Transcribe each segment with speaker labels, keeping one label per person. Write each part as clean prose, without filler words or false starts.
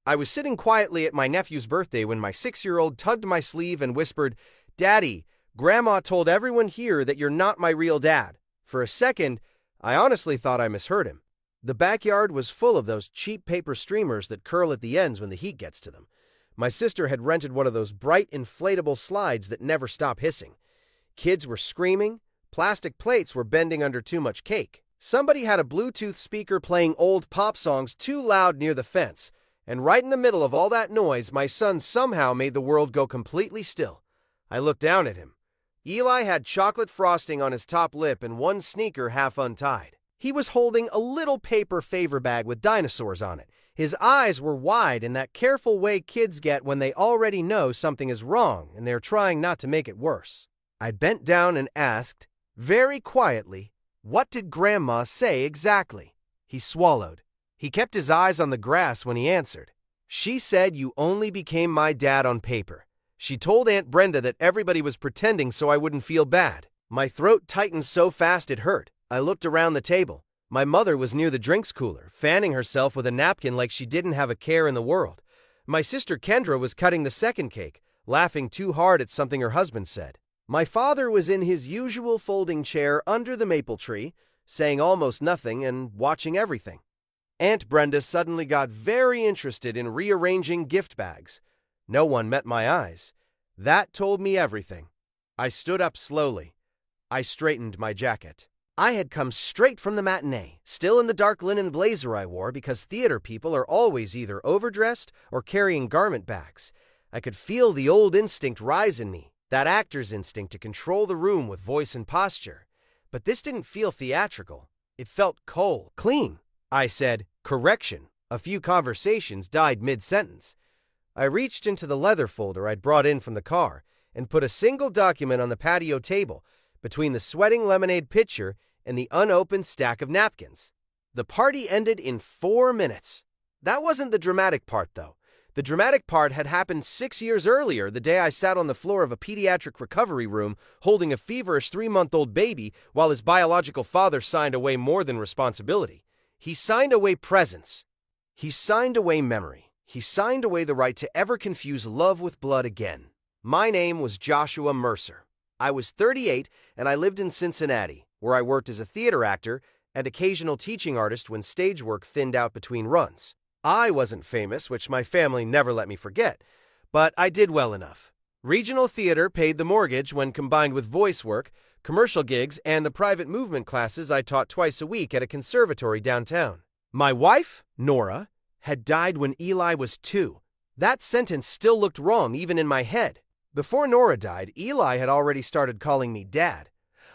Speaker 1: I was sitting quietly at my nephew's birthday when my 6-year-old tugged my sleeve and whispered, "Daddy, Grandma told everyone here that you're not my real dad." For a second, I honestly thought I misheard him. The backyard was full of those cheap paper streamers that curl at the ends when the heat gets to them. My sister had rented one of those bright inflatable slides that never stop hissing. Kids were screaming. Plastic plates were bending under too much cake. Somebody had a Bluetooth speaker playing old pop songs too loud near the fence, and right in the middle of all that noise, my son somehow made the world go completely still. I looked down at him. Eli had chocolate frosting on his top lip and one sneaker half untied. He was holding a little paper favor bag with dinosaurs on it. His eyes were wide in that careful way kids get when they already know something is wrong and they're trying not to make it worse. I bent down and asked, very quietly, "What did Grandma say exactly?" He swallowed. He kept his eyes on the grass when he answered. "She said you only became my dad on paper. She told Aunt Brenda that everybody was pretending so I wouldn't feel bad." My throat tightened so fast it hurt. I looked around the table. My mother was near the drinks cooler, fanning herself with a napkin like she didn't have a care in the world. My sister Kendra was cutting the second cake, laughing too hard at something her husband said. My father was in his usual folding chair under the maple tree, saying almost nothing and watching everything. Aunt Brenda suddenly got very interested in rearranging gift bags. No one met my eyes. That told me everything. I stood up slowly. I straightened my jacket. I had come straight from the matinee, still in the dark linen blazer I wore because theater people are always either overdressed or carrying garment bags. I could feel the old instinct rise in me, that actor's instinct to control the room with voice and posture. But this didn't feel theatrical. It felt cold, clean. I said, "Correction." A few conversations died mid-sentence. I reached into the leather folder I'd brought in from the car and put a single document on the patio table between the sweating lemonade pitcher and the unopened stack of napkins. The party ended in 4 minutes. That wasn't the dramatic part, though. The dramatic part had happened 6 years earlier, the day I sat on the floor of a pediatric recovery room holding a feverish 3-month-old baby while his biological father signed away more than responsibility. He signed away presence. He signed away memory. He signed away the right to ever confuse love with blood again. My name was Joshua Mercer. I was 38 and I lived in Cincinnati, where I worked as a theater actor and occasional teaching artist when stage work thinned out between runs. I wasn't famous, which my family never let me forget, but I did well enough. Regional theater paid the mortgage when combined with voice work, commercial gigs, and the private movement classes I taught twice a week at a conservatory downtown. My wife, Nora, had died when Eli was 2. That sentence still looked wrong even in my head. Before Nora died, Eli had already started calling me Dad.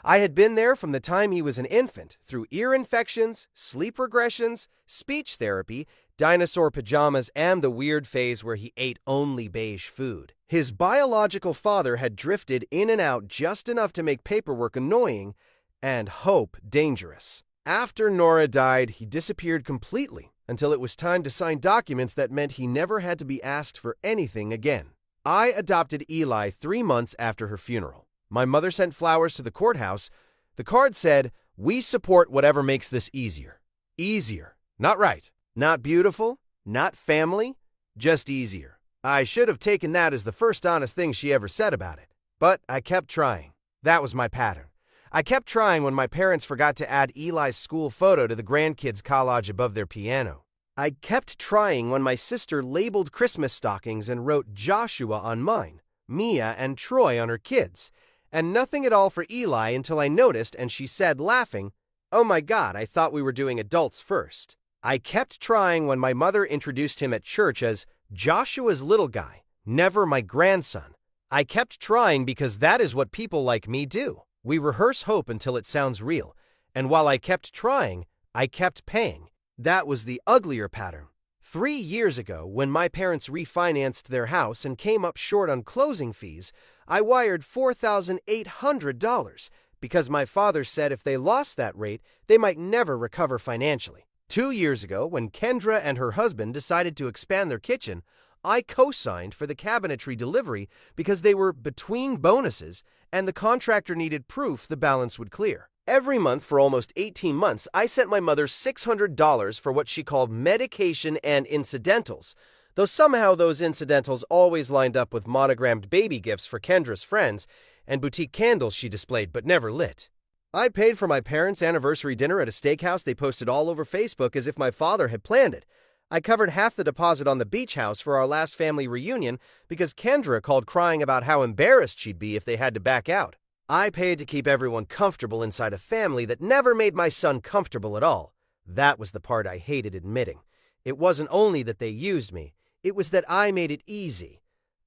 Speaker 1: I had been there from the time he was an infant, through ear infections, sleep regressions, speech therapy, dinosaur pajamas, and the weird phase where he ate only beige food. His biological father had drifted in and out just enough to make paperwork annoying and hope dangerous. After Nora died, he disappeared completely until it was time to sign documents that meant he never had to be asked for anything again. I adopted Eli 3 months after her funeral. My mother sent flowers to the courthouse. The card said, "We support whatever makes this easier." Easier. Not right. Not beautiful. Not family. Just easier. I should have taken that as the first honest thing she ever said about it. But I kept trying. That was my pattern. I kept trying when my parents forgot to add Eli's school photo to the grandkids' collage above their piano. I kept trying when my sister labeled Christmas stockings and wrote Joshua on mine, Mia and Troy on her kids, and nothing at all for Eli until I noticed and she said, laughing, "Oh my God, I thought we were doing adults first." I kept trying when my mother introduced him at church as Joshua's little guy, never my grandson. I kept trying because that is what people like me do. We rehearse hope until it sounds real, and while I kept trying, I kept paying. That was the uglier pattern. 3 years ago, when my parents refinanced their house and came up short on closing fees, I wired $4,800 because my father said if they lost that rate, they might never recover financially. 2 years ago, when Kendra and her husband decided to expand their kitchen, I co-signed for the cabinetry delivery because they were between bonuses and the contractor needed proof the balance would clear. Every month for almost 18 months, I sent my mother $600 for what she called medication and incidentals, though somehow those incidentals always lined up with monogrammed baby gifts for Kendra's friends and boutique candles she displayed but never lit. I paid for my parents' anniversary dinner at a steakhouse they posted all over Facebook as if my father had planned it. I covered half the deposit on the beach house for our last family reunion because Kendra called crying about how embarrassed she'd be if they had to back out. I paid to keep everyone comfortable inside a family that never made my son comfortable at all. That was the part I hated admitting. It wasn't only that they used me, it was that I made it easy.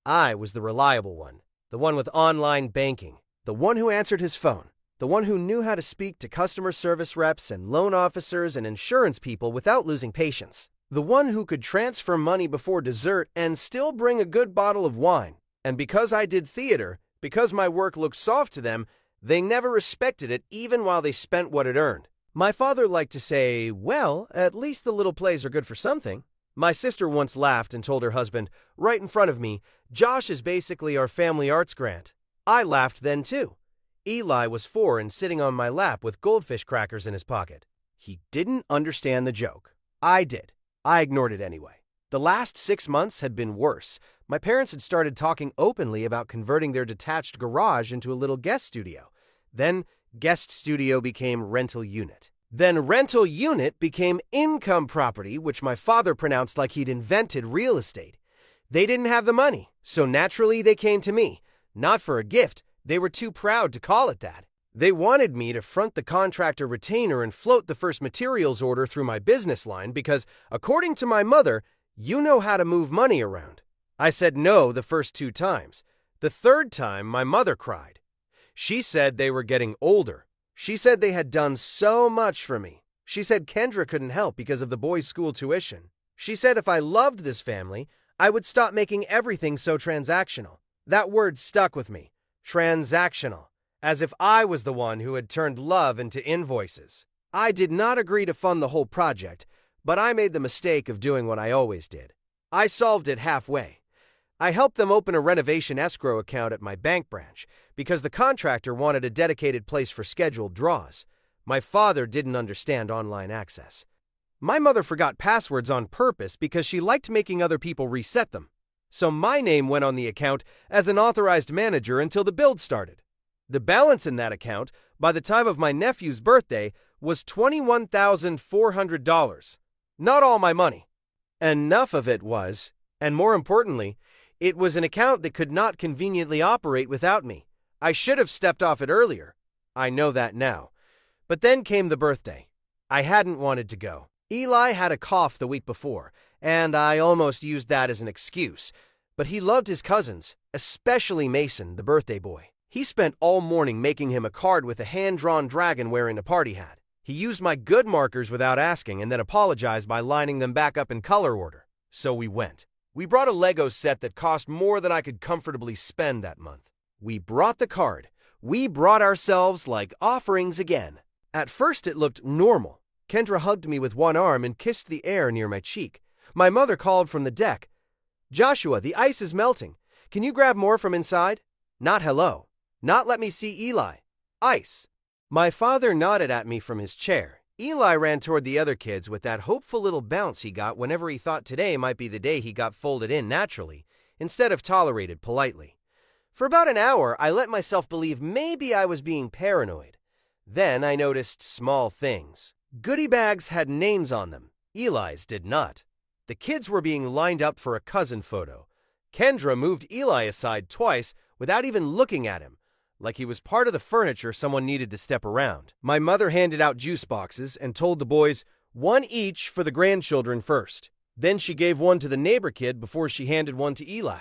Speaker 1: I was the reliable one, the one with online banking, the one who answered his phone, the one who knew how to speak to customer service reps and loan officers and insurance people without losing patience. The one who could transfer money before dessert and still bring a good bottle of wine. And because I did theater, because my work looked soft to them, they never respected it even while they spent what it earned. My father liked to say, well, at least the little plays are good for something. My sister once laughed and told her husband, right in front of me, Josh is basically our family arts grant. I laughed then too. Eli was 4 and sitting on my lap with goldfish crackers in his pocket. He didn't understand the joke. I did. I ignored it anyway. The last 6 months had been worse. My parents had started talking openly about converting their detached garage into a little guest studio. Then guest studio became rental unit. Then rental unit became income property, which my father pronounced like he'd invented real estate. They didn't have the money, so naturally they came to me. Not for a gift, they were too proud to call it that. They wanted me to front the contractor retainer and float the first materials order through my business line because, according to my mother, you know how to move money around. I said no the first 2 times. The 3rd time, my mother cried. She said they were getting older. She said they had done so much for me. She said Kendra couldn't help because of the boys' school tuition. She said if I loved this family, I would stop making everything so transactional. That word stuck with me. Transactional. As if I was the one who had turned love into invoices. I did not agree to fund the whole project, but I made the mistake of doing what I always did. I solved it halfway. I helped them open a renovation escrow account at my bank branch because the contractor wanted a dedicated place for scheduled draws. My father didn't understand online access. My mother forgot passwords on purpose because she liked making other people reset them. So my name went on the account as an authorized manager until the build started. The balance in that account, by the time of my nephew's birthday, was $21,400. Not all my money. Enough of it was, and more importantly, it was an account that could not conveniently operate without me. I should have stepped off it earlier. I know that now. But then came the birthday. I hadn't wanted to go. Eli had a cough the week before, and I almost used that as an excuse. But he loved his cousins, especially Mason, the birthday boy. He spent all morning making him a card with a hand-drawn dragon wearing a party hat. He used my good markers without asking and then apologized by lining them back up in color order. So we went. We brought a Lego set that cost more than I could comfortably spend that month. We brought the card. We brought ourselves like offerings again. At first it looked normal. Kendra hugged me with one arm and kissed the air near my cheek. My mother called from the deck. Joshua, the ice is melting. Can you grab more from inside? Not hello. Not let me see Eli. Ice. My father nodded at me from his chair. Eli ran toward the other kids with that hopeful little bounce he got whenever he thought today might be the day he got folded in naturally, instead of tolerated politely. For about an hour, I let myself believe maybe I was being paranoid. Then I noticed small things. Goodie bags had names on them. Eli's did not. The kids were being lined up for a cousin photo. Kendra moved Eli aside twice without even looking at him, like he was part of the furniture someone needed to step around. My mother handed out juice boxes and told the boys, one each for the grandchildren first. Then she gave one to the neighbor kid before she handed one to Eli.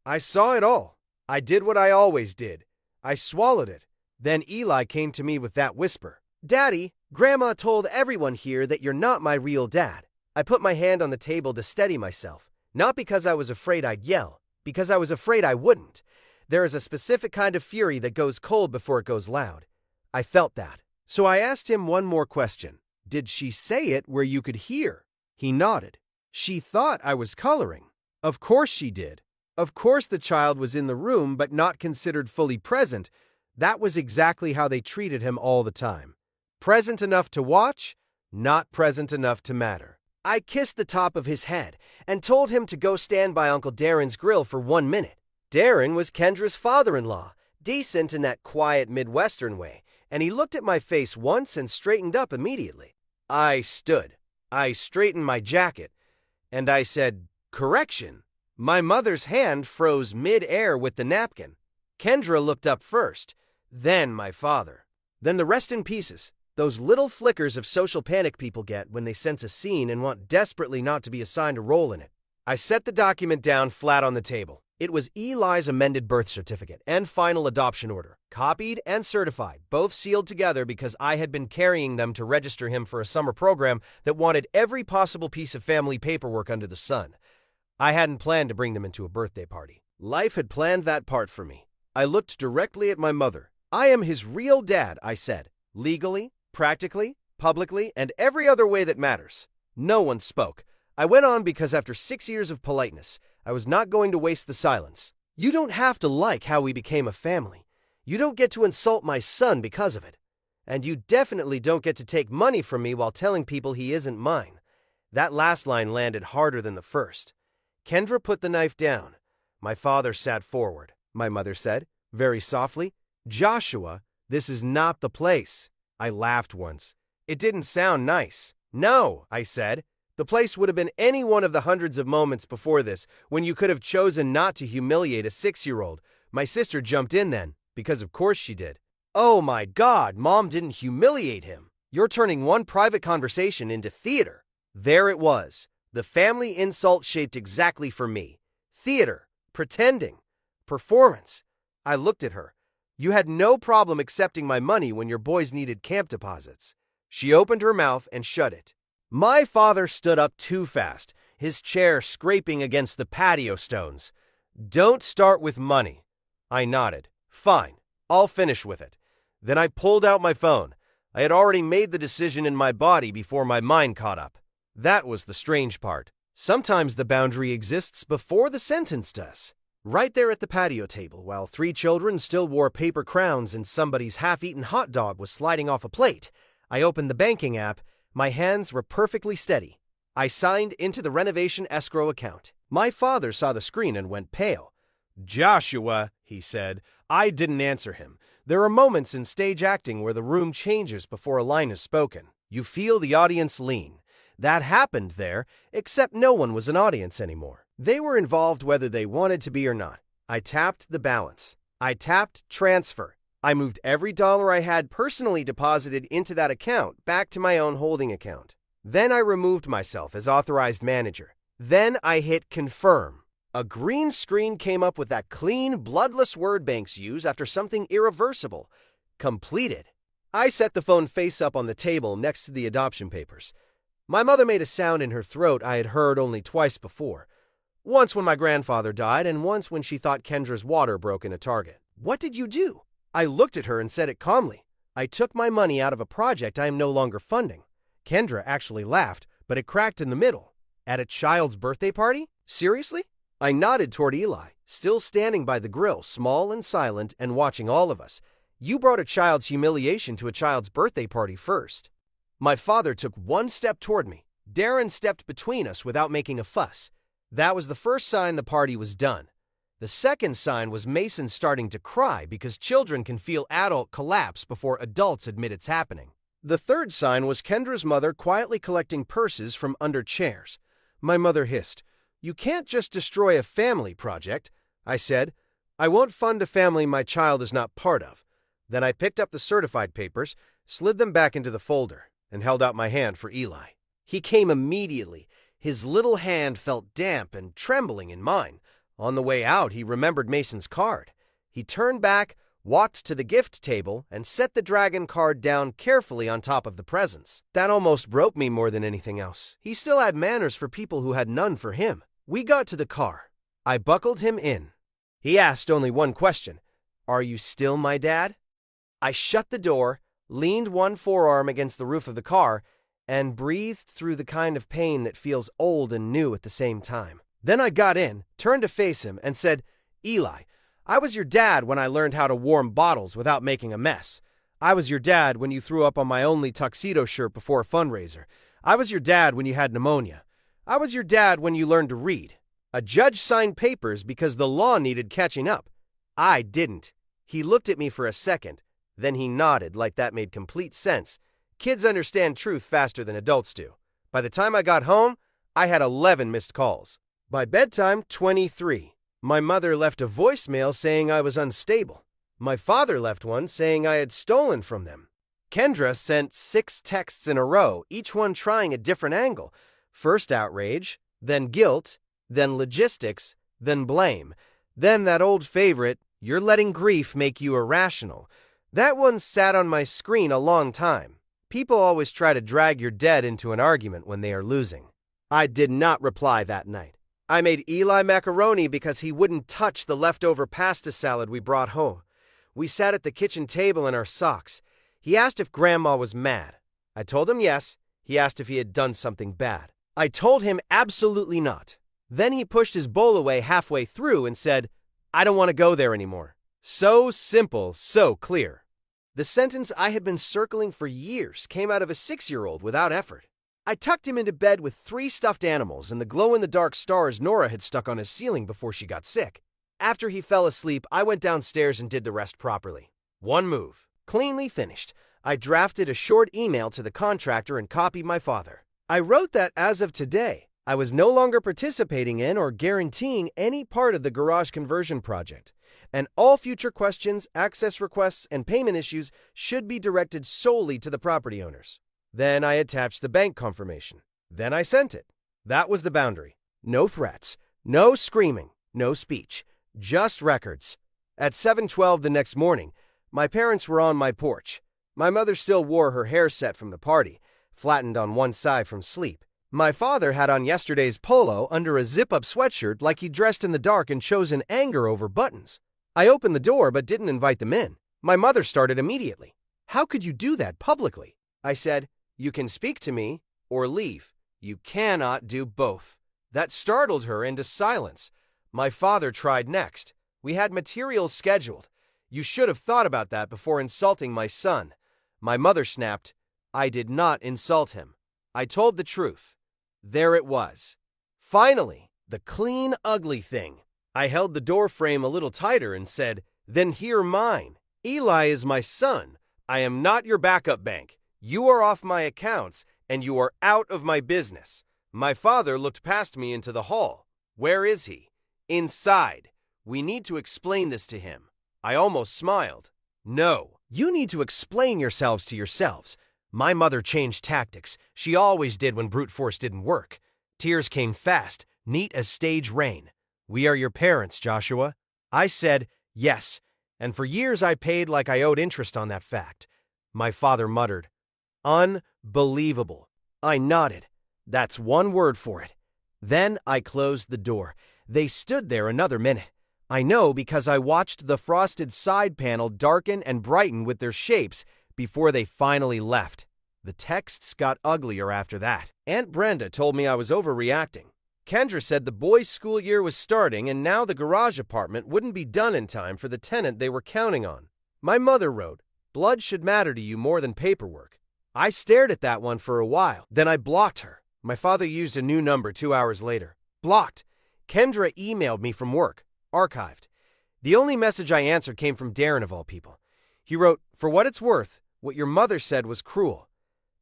Speaker 1: I saw it all. I did what I always did. I swallowed it. Then Eli came to me with that whisper. Daddy, Grandma told everyone here that you're not my real dad. I put my hand on the table to steady myself, not because I was afraid I'd yell, because I was afraid I wouldn't. There is a specific kind of fury that goes cold before it goes loud. I felt that. So I asked him one more question. Did she say it where you could hear? He nodded. She thought I was coloring. Of course she did. Of course the child was in the room but not considered fully present. That was exactly how they treated him all the time. Present enough to watch, not present enough to matter. I kissed the top of his head and told him to go stand by Uncle Darren's grill for 1 minute. Darren was Kendra's father-in-law, decent in that quiet Midwestern way, and he looked at my face once and straightened up immediately. I stood. I straightened my jacket, and I said, "Correction." My mother's hand froze mid-air with the napkin. Kendra looked up first, then my father. Then the rest in pieces. Those little flickers of social panic people get when they sense a scene and want desperately not to be assigned a role in it. I set the document down flat on the table. It was Eli's amended birth certificate and final adoption order, copied and certified, both sealed together because I had been carrying them to register him for a summer program that wanted every possible piece of family paperwork under the sun. I hadn't planned to bring them into a birthday party. Life had planned that part for me. I looked directly at my mother. "I am his real dad," I said, legally, practically, publicly, and every other way that matters. No one spoke. I went on because after 6 years of politeness, I was not going to waste the silence. "You don't have to like how we became a family. You don't get to insult my son because of it. And you definitely don't get to take money from me while telling people he isn't mine." That last line landed harder than the first. Kendra put the knife down. My father sat forward. My mother said, very softly, "Joshua, this is not the place." I laughed once. It didn't sound nice. "No," I said. "The place would have been any one of the hundreds of moments before this when you could have chosen not to humiliate a 6-year-old. My sister jumped in then, because of course she did. "Oh my God, Mom didn't humiliate him. You're turning one private conversation into theater." There it was. The family insult shaped exactly for me. Theater. Pretending. Performance. I looked at her. "You had no problem accepting my money when your boys needed camp deposits." She opened her mouth and shut it. My father stood up too fast, his chair scraping against the patio stones. "Don't start with money." I nodded. "Fine, I'll finish with it." Then I pulled out my phone. I had already made the decision in my body before my mind caught up. That was the strange part. Sometimes the boundary exists before the sentence does. Right there at the patio table, while 3 children still wore paper crowns and somebody's half-eaten hot dog was sliding off a plate, I opened the banking app. My hands were perfectly steady. I signed into the renovation escrow account. My father saw the screen and went pale. "Joshua," he said. I didn't answer him. There are moments in stage acting where the room changes before a line is spoken. You feel the audience lean. That happened there, except no one was an audience anymore. They were involved whether they wanted to be or not. I tapped the balance. I tapped transfer. I moved every dollar I had personally deposited into that account back to my own holding account. Then I removed myself as authorized manager. Then I hit confirm. A green screen came up with that clean, bloodless word banks use after something irreversible. Completed. I set the phone face up on the table next to the adoption papers. My mother made a sound in her throat I had heard only twice before. Once when my grandfather died, and once when she thought Kendra's water broke in a Target. "What did you do?" I looked at her and said it calmly. "I took my money out of a project I am no longer funding." Kendra actually laughed, but it cracked in the middle. "At a child's birthday party? Seriously?" I nodded toward Eli, still standing by the grill, small and silent, and watching all of us. "You brought a child's humiliation to a child's birthday party first." My father took one step toward me. Darren stepped between us without making a fuss. That was the first sign the party was done. The second sign was Mason starting to cry because children can feel adult collapse before adults admit it's happening. The third sign was Kendra's mother quietly collecting purses from under chairs. My mother hissed, "You can't just destroy a family project." I said, "I won't fund a family my child is not part of." Then I picked up the certified papers, slid them back into the folder, and held out my hand for Eli. He came immediately. His little hand felt damp and trembling in mine. On the way out, he remembered Mason's card. He turned back, walked to the gift table, and set the dragon card down carefully on top of the presents. That almost broke me more than anything else. He still had manners for people who had none for him. We got to the car. I buckled him in. He asked only one question. "Are you still my dad?" I shut the door, leaned one forearm against the roof of the car, and breathed through the kind of pain that feels old and new at the same time. Then I got in, turned to face him, and said, "Eli, I was your dad when I learned how to warm bottles without making a mess. I was your dad when you threw up on my only tuxedo shirt before a fundraiser. I was your dad when you had pneumonia. I was your dad when you learned to read. A judge signed papers because the law needed catching up. I didn't. He looked at me for a second. Then he nodded like that made complete sense. Kids understand truth faster than adults do. By the time I got home, I had 11 missed calls. By bedtime, 23. My mother left a voicemail saying I was unstable. My father left one saying I had stolen from them. Kendra sent 6 texts in a row, each one trying a different angle. First outrage, then guilt, then logistics, then blame. Then that old favorite, you're letting grief make you irrational. That one sat on my screen a long time. People always try to drag your dead into an argument when they are losing. I did not reply that night. I made Eli macaroni because he wouldn't touch the leftover pasta salad we brought home. We sat at the kitchen table in our socks. He asked if Grandma was mad. I told him yes. He asked if he had done something bad. I told him absolutely not. Then he pushed his bowl away halfway through and said, I don't want to go there anymore. So simple, so clear. The sentence I had been circling for years came out of a 6-year-old without effort. I tucked him into bed with 3 stuffed animals and the glow-in-the-dark stars Nora had stuck on his ceiling before she got sick. After he fell asleep, I went downstairs and did the rest properly. One move. Cleanly finished. I drafted a short email to the contractor and copied my father. I wrote that as of today, I was no longer participating in or guaranteeing any part of the garage conversion project, and all future questions, access requests, and payment issues should be directed solely to the property owners. Then I attached the bank confirmation. Then I sent it. That was the boundary. No threats, no screaming, no speech, just records. At 7:12 the next morning, my parents were on my porch. My mother still wore her hair set from the party, flattened on one side from sleep. My father had on yesterday's polo under a zip-up sweatshirt like he dressed in the dark and chose in anger over buttons. I opened the door but didn't invite them in. My mother started immediately. How could you do that publicly? I said, you can speak to me or leave. You cannot do both. That startled her into silence. My father tried next. We had materials scheduled. You should have thought about that before insulting my son. My mother snapped, I did not insult him. I told the truth. There it was. Finally, the clean, ugly thing. I held the door frame a little tighter and said, then hear mine. Eli is my son. I am not your backup bank. You are off my accounts, and you are out of my business. My father looked past me into the hall. Where is he? Inside. We need to explain this to him. I almost smiled. No, you need to explain yourselves to yourselves. My mother changed tactics. She always did when brute force didn't work. Tears came fast, neat as stage rain. We are your parents, Joshua. I said, yes, and for years I paid like I owed interest on that fact. My father muttered, unbelievable. I nodded. That's one word for it. Then I closed the door. They stood there another minute. I know because I watched the frosted side panel darken and brighten with their shapes before they finally left. The texts got uglier after that. Aunt Brenda told me I was overreacting. Kendra said the boys' school year was starting and now the garage apartment wouldn't be done in time for the tenant they were counting on. My mother wrote, blood should matter to you more than paperwork. I stared at that one for a while. Then I blocked her. My father used a new number 2 hours later. Blocked. Kendra emailed me from work. Archived. The only message I answered came from Darren of all people. He wrote, for what it's worth, what your mother said was cruel.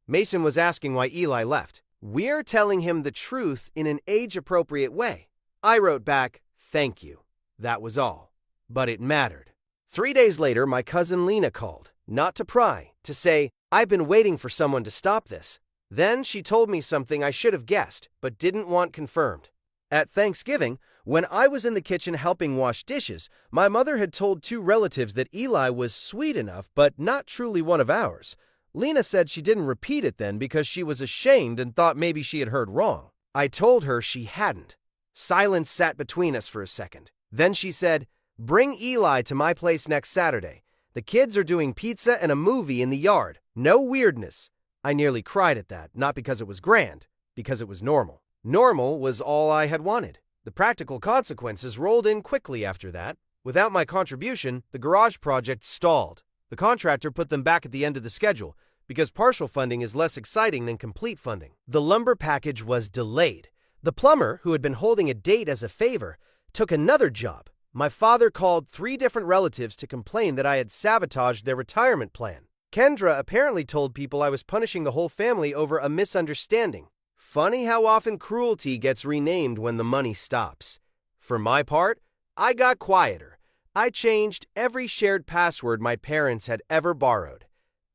Speaker 1: Mason was asking why Eli left. We're telling him the truth in an age-appropriate way. I wrote back, thank you. That was all. But it mattered. 3 days later, my cousin Lena called, not to pry, to say, I've been waiting for someone to stop this. Then she told me something I should have guessed, but didn't want confirmed. At Thanksgiving, when I was in the kitchen helping wash dishes, my mother had told 2 relatives that Eli was sweet enough, but not truly one of ours. Lena said she didn't repeat it then because she was ashamed and thought maybe she had heard wrong. I told her she hadn't. Silence sat between us for a second. Then she said, bring Eli to my place next Saturday. The kids are doing pizza and a movie in the yard. No weirdness. I nearly cried at that, not because it was grand, because it was normal. Normal was all I had wanted. The practical consequences rolled in quickly after that. Without my contribution, the garage project stalled. The contractor put them back at the end of the schedule, because partial funding is less exciting than complete funding. The lumber package was delayed. The plumber, who had been holding a date as a favor, took another job. My father called 3 different relatives to complain that I had sabotaged their retirement plan. Kendra apparently told people I was punishing the whole family over a misunderstanding. Funny how often cruelty gets renamed when the money stops. For my part, I got quieter. I changed every shared password my parents had ever borrowed.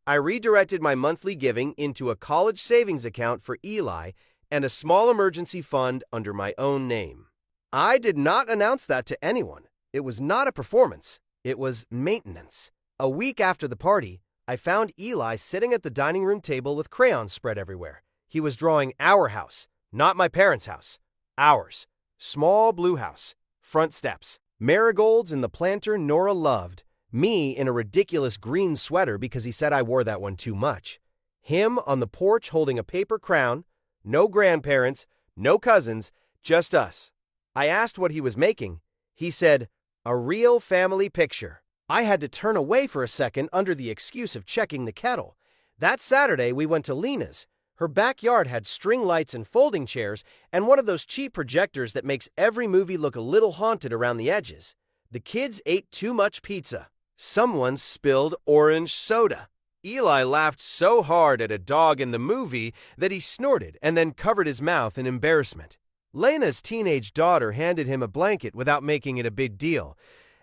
Speaker 1: I redirected my monthly giving into a college savings account for Eli and a small emergency fund under my own name. I did not announce that to anyone. It was not a performance. It was maintenance. A week after the party, I found Eli sitting at the dining room table with crayons spread everywhere. He was drawing our house, not my parents' house. Ours. Small blue house. Front steps. Marigolds in the planter Nora loved. Me in a ridiculous green sweater because he said I wore that one too much. Him on the porch holding a paper crown. No grandparents, no cousins, just us. I asked what he was making. He said, "A real family picture." I had to turn away for a second under the excuse of checking the kettle. That Saturday, we went to Lena's. Her backyard had string lights and folding chairs and one of those cheap projectors that makes every movie look a little haunted around the edges. The kids ate too much pizza. Someone spilled orange soda. Eli laughed so hard at a dog in the movie that he snorted and then covered his mouth in embarrassment. Lena's teenage daughter handed him a blanket without making it a big deal.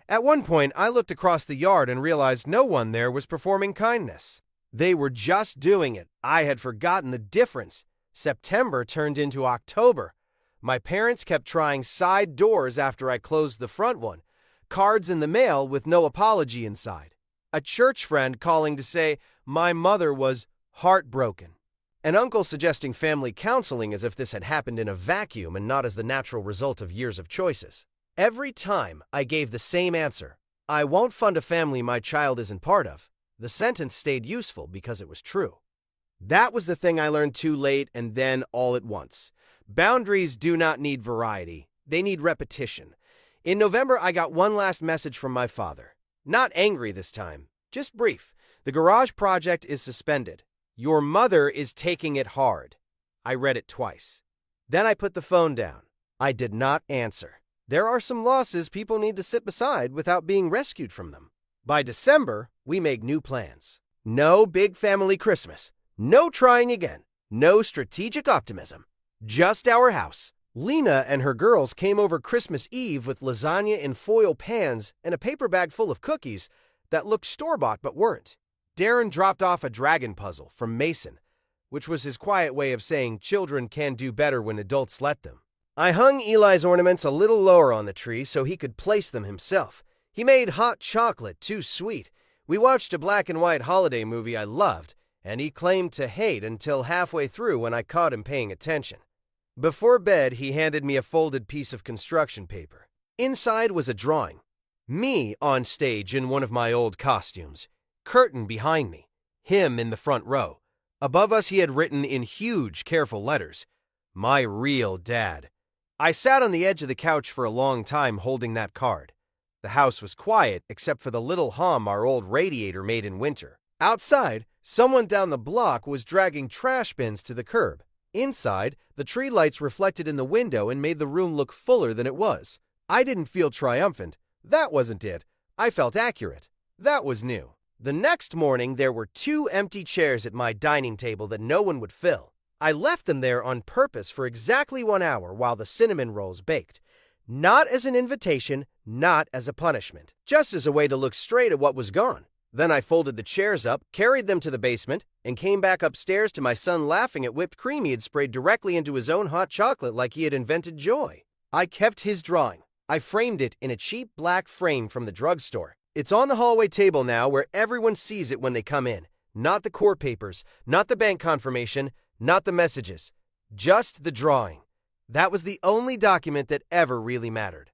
Speaker 1: At one point, I looked across the yard and realized no one there was performing kindness. They were just doing it. I had forgotten the difference. September turned into October. My parents kept trying side doors after I closed the front one. Cards in the mail with no apology inside. A church friend calling to say my mother was heartbroken. An uncle suggesting family counseling as if this had happened in a vacuum and not as the natural result of years of choices. Every time I gave the same answer, "I won't fund a family my child isn't part of." The sentence stayed useful because it was true. That was the thing I learned too late and then all at once. Boundaries do not need variety. They need repetition. In November, I got one last message from my father. Not angry this time, just brief. "The garage project is suspended. Your mother is taking it hard." I read it twice. Then I put the phone down. I did not answer. There are some losses people need to sit beside without being rescued from them. By December, we make new plans. No big family Christmas. No trying again. No strategic optimism. Just our house. Lena and her girls came over Christmas Eve with lasagna in foil pans and a paper bag full of cookies that looked store-bought but weren't. Darren dropped off a dragon puzzle from Mason, which was his quiet way of saying children can do better when adults let them. I hung Eli's ornaments a little lower on the tree so he could place them himself. He made hot chocolate too sweet. We watched a black and white holiday movie I loved, and he claimed to hate until halfway through when I caught him paying attention. Before bed, he handed me a folded piece of construction paper. Inside was a drawing. Me on stage in one of my old costumes. Curtain behind me. Him in the front row. Above us he had written in huge, careful letters, "My real dad." I sat on the edge of the couch for a long time holding that card. The house was quiet except for the little hum our old radiator made in winter. Outside, someone down the block was dragging trash bins to the curb. Inside, the tree lights reflected in the window and made the room look fuller than it was. I didn't feel triumphant. That wasn't it. I felt accurate. That was new. The next morning, there were 2 empty chairs at my dining table that no one would fill. I left them there on purpose for exactly 1 hour while the cinnamon rolls baked. Not as an invitation, not as a punishment, just as a way to look straight at what was gone. Then I folded the chairs up, carried them to the basement, and came back upstairs to my son laughing at whipped cream he had sprayed directly into his own hot chocolate like he had invented joy. I kept his drawing. I framed it in a cheap black frame from the drugstore. It's on the hallway table now where everyone sees it when they come in. Not the court papers, not the bank confirmation, not the messages. Just the drawing. That was the only document that ever really mattered.